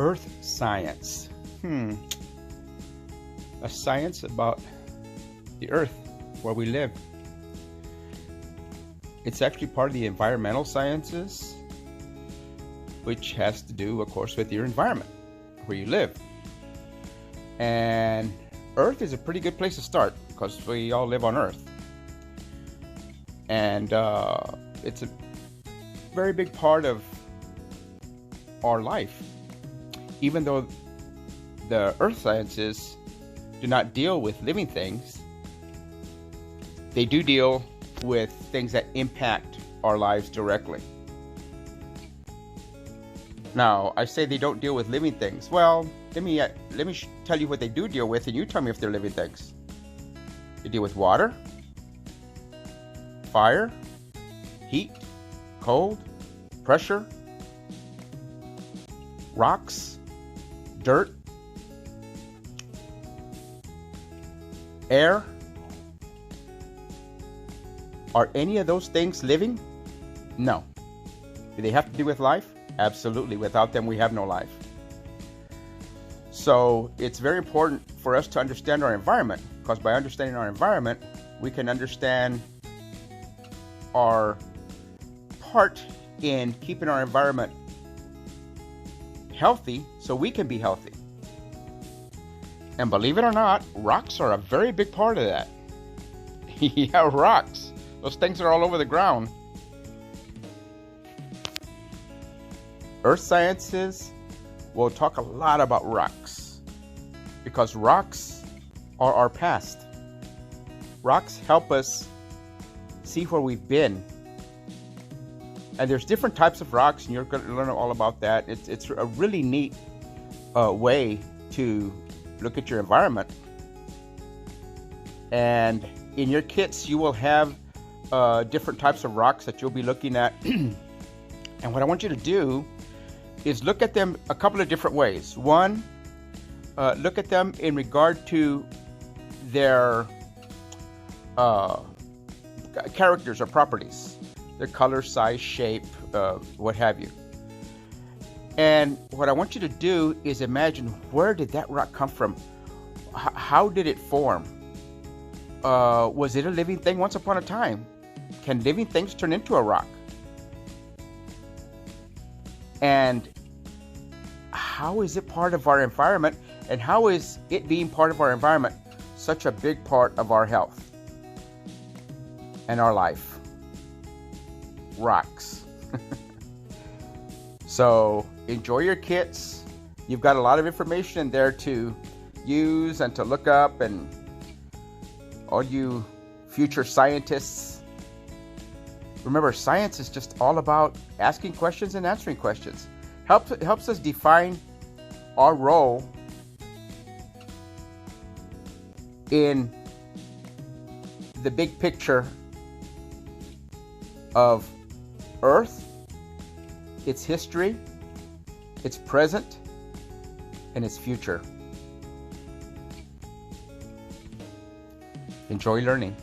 Earth science. A science about the Earth, where we live. It's actually part of the environmental sciences, which has to do, of course, with your environment, where you live. And Earth is a pretty good place to start because we all live on Earth. And it's a very big part of our life. Even though the Earth sciences do not deal with living things, they do deal with things that impact our lives directly. Now, I say they don't deal with living things. Well, let me tell you what they do deal with, and you tell me if they're living things. They deal with water, fire, heat, cold, pressure, rocks, dirt, air. Are any of those things living? No. Do they have to do with life? Absolutely. Without them, we have no life. So it's very important for us to understand our environment, because by understanding our environment, we can understand our part in keeping our environment healthy so we can be healthy. And believe it or not, rocks are a very big part of that. Yeah, rocks. Those things are all over the ground. Earth sciences will talk a lot about rocks, because rocks are our past. Rocks help us see where we've been. And there's different types of rocks, and you're going to learn all about that. It's a really neat way to look at your environment. And in your kits, you will have different types of rocks that you'll be looking at. And what I want you to do is look at them a couple of different ways. One, look at them in regard to their characters or properties, their color, size, shape, what have you. And what I want you to do is imagine, where did that rock come from? How did it form? Was it a living thing once upon a time? Can living things turn into a rock? And how is it part of our environment? And how is it being part of our environment such a big part of our health and our life? Rocks. So enjoy your kits. You've got a lot of information in there to use and to look up, and all you future scientists, remember, science is just all about asking questions and answering questions. Helps us define our role in the big picture of Earth, its history, its present, and its future. Enjoy learning.